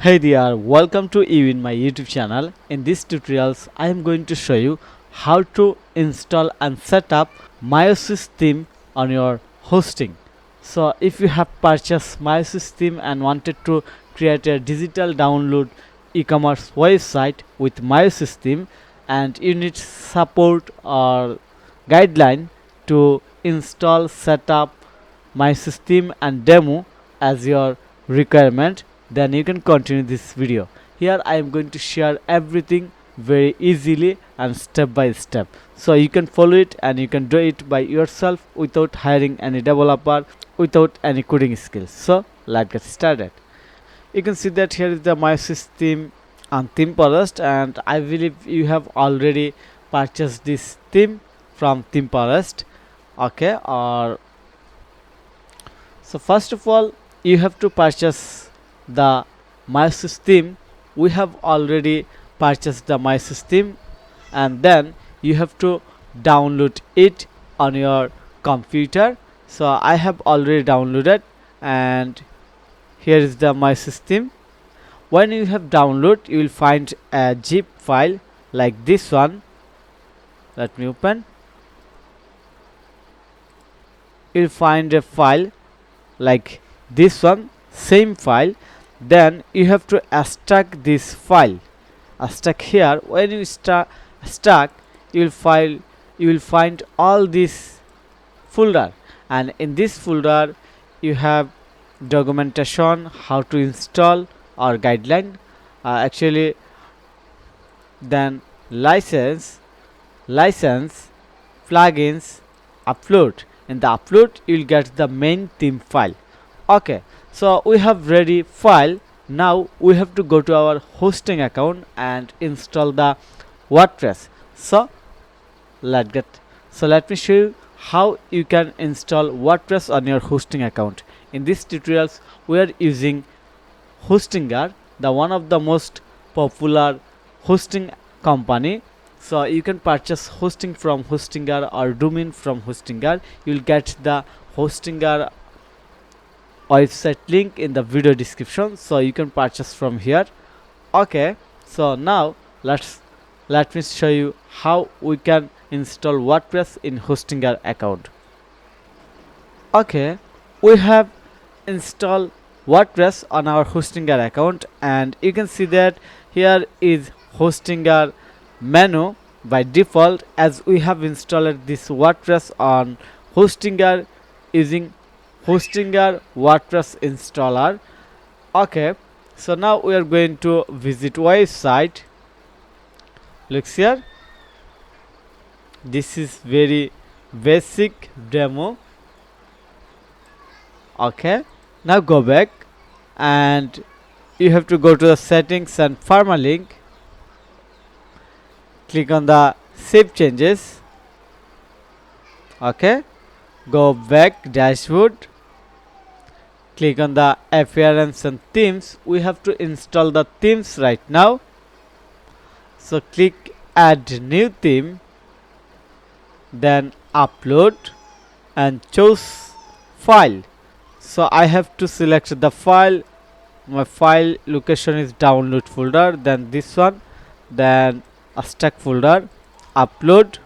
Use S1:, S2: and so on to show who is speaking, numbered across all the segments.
S1: Hey there, welcome to you in my YouTube channel. In this tutorials, I am going to show you how to install and set up Mayosis theme on your hosting. So if you have purchased Mayosis theme and wanted to create a digital download e-commerce website with Mayosis theme and you need support or guideline to install, set up Mayosis theme and demo as your requirement, then you can continue this video. Here I am going to share everything very easily and step by step, so you can follow it and you can do it by yourself without hiring any developer, without any coding skills. So let's get started. You can see that here is the Mayosis theme on ThemeForest, and I believe you have already purchased this theme from ThemeForest. Okay, or so first of all you have to purchase the Mayosis theme. We have already purchased the Mayosis theme, and then you have to download it on your computer. So I have already downloaded, and here is the Mayosis theme. When you have download, you will find a zip file like this one. Let me open. You will find a file like this one, same file. Then you have to extract this file, extract here. When you extract, you will find all this folder, and in this folder you have documentation, how to install or guideline, actually, then license, plugins, upload. In the upload you will get the main theme file. Okay, so we have ready file. Now we have to go to our hosting account and install the WordPress. So let me show you how you can install WordPress on your hosting account. In this tutorials we are using Hostinger, the one of the most popular hosting company. So you can purchase hosting from Hostinger or domain from Hostinger. You will get the Hostinger website link in the video description, so you can purchase from here. Okay, so now let me show you how we can install WordPress in Hostinger account. Okay, we have installed WordPress on our Hostinger account, and you can see that here is Hostinger menu by default, as we have installed this WordPress on Hostinger using Hostinger WordPress installer. Okay, so now we are going to visit website. Looks here, this is very basic demo. Okay, now go back and you have to go to the settings and permalink. Click on the save changes. Okay, go back dashboard, click on the appearance and themes. We have to install the themes right now, so click add new theme, then upload and choose file. So I have to select the file. My file location is download folder, then this one, then a stack folder, upload,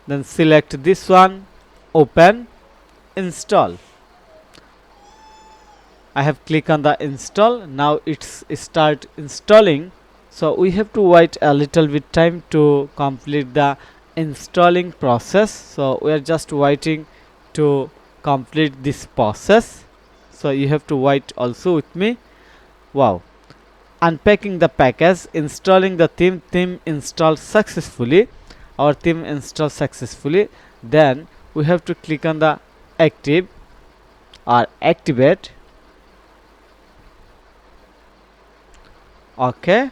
S1: then select this one, open, install. I have clicked on the install. Now it's start installing, so we have to wait a little bit time to complete the installing process. So we are just waiting to complete this process, so you have to wait also with me. Wow, unpacking the package, installing the theme installed successfully. Our theme installed successfully. Then we have to click on the active or activate. Okay,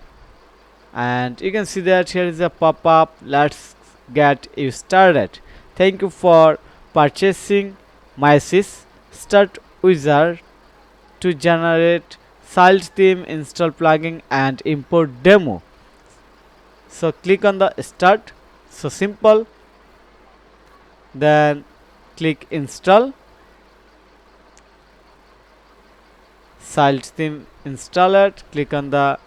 S1: and you can see that here is a pop-up. Let's get you started. Thank you for purchasing Mayosis. Start wizard to generate child theme, install plugin and import demo. So click on the start. So simple. Then click install. child theme installer, click on the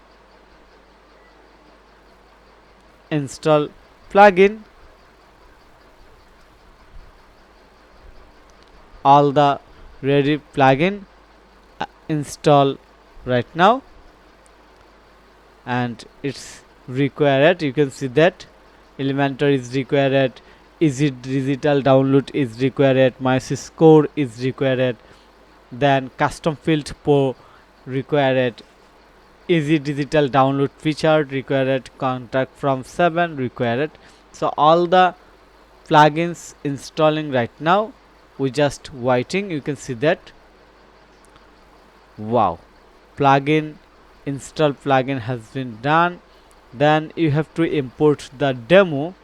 S1: install plugin. All the ready plugin install right now, and it's required. You can see that Elementor is required, easy digital download is required, Mayosis core is required, then custom field pro required, easy digital download feature required, contact from 7 required. So all the plugins installing right now, we just waiting. You can see that. Wow, plugin install plugin has been done. Then you have to import the demo.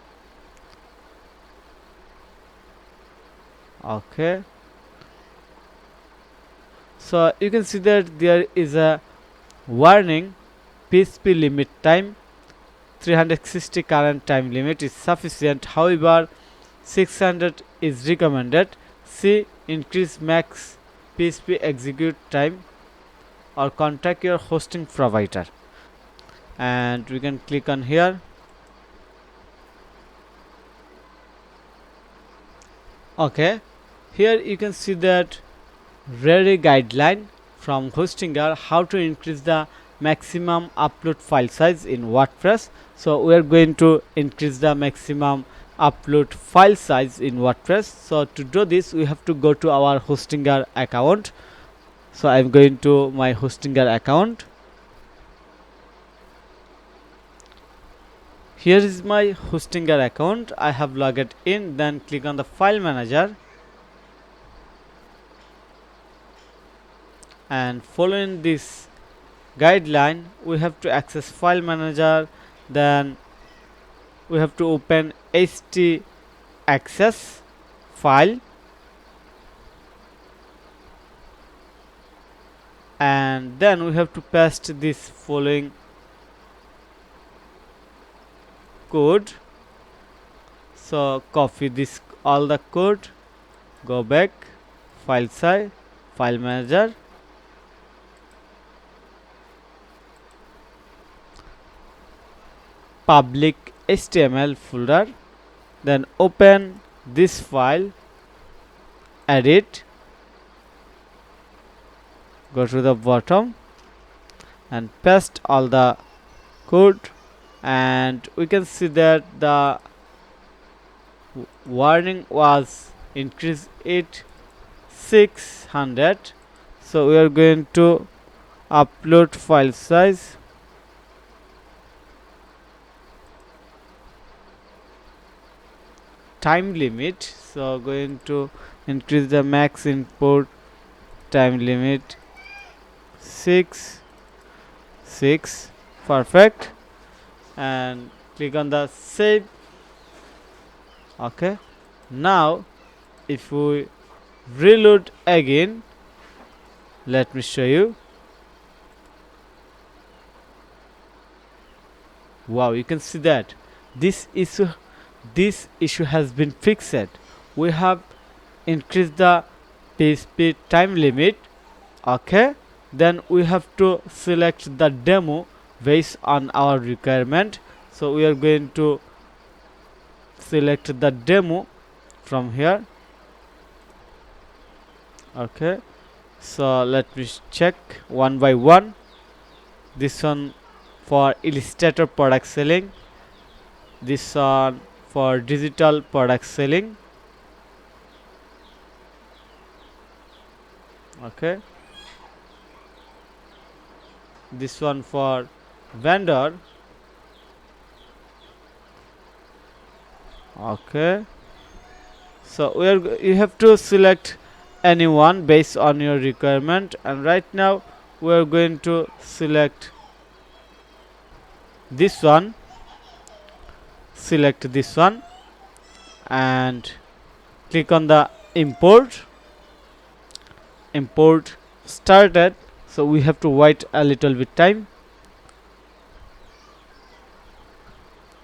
S1: Okay, so you can see that there is a warning, PHP limit time 360, current time limit is sufficient, however 600 is recommended. See increase max PHP execute time or contact your hosting provider, and we can click on here. Okay, here you can see that ready guideline from Hostinger, how to increase the maximum upload file size in WordPress. So we are going to increase the maximum upload file size in WordPress. So to do this, we have to go to our Hostinger account. So I'm going to my Hostinger account. Here is my Hostinger account. I have logged in. Then click on the file manager, and following this guideline, we have to access file manager. Then we have to open ht access file, and then we have to paste this following code. So copy this all the code, go back, file size, file manager, public HTML folder, then open this file, edit, go to the bottom and paste all the code, and we can see that the warning was increased it 600. So we are going to upload file size, time limit, so going to increase the max import time limit 6, perfect, and click on the save. Okay, now if we reload again, let me show you. Wow, you can see that this issue has been fixed. We have increased the PHP time limit. Okay, then we have to select the demo based on our requirement. So we are going to select the demo from here. Okay, so let me check one by one. This one for illustrator product selling, this one for digital product selling. Okay, this one for vendor. Okay, so you have to select any one based on your requirement, and right now we are going to select this one, select this one, and click on the import started. So we have to wait a little bit time,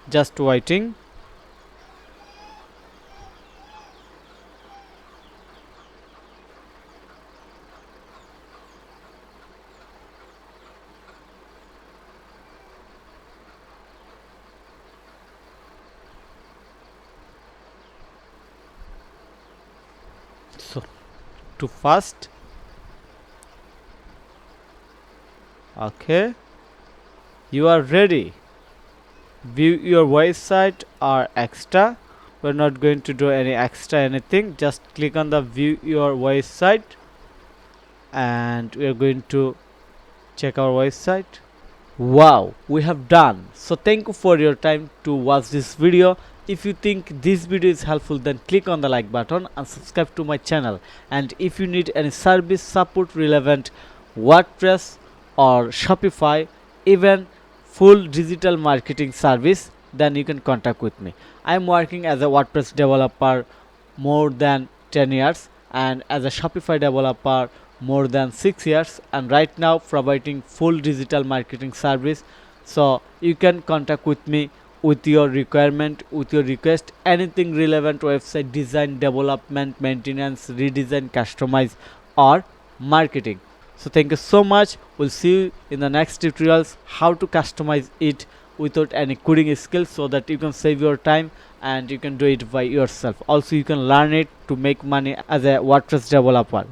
S1: just waiting. too fast. Okay, you are ready. View your website or extra. We're not going to do any extra anything. Just click on the view your website and we are going to check our website. Wow, we have done. So thank you for your time to watch this video. If you think this video is helpful, then click on the like button and subscribe to my channel. And if you need any service support relevant WordPress or Shopify, even full digital marketing service, then you can contact with me. I am working as a WordPress developer more than 10 years and as a Shopify developer more than 6 years, and right now providing full digital marketing service. So you can contact with me with your requirement, with your request, anything relevant website design, development, maintenance, redesign, customize or marketing. So thank you so much. We'll see you in the next tutorials how to customize it without any coding skills, so that you can save your time and you can do it by yourself. Also you can learn it to make money as a WordPress developer.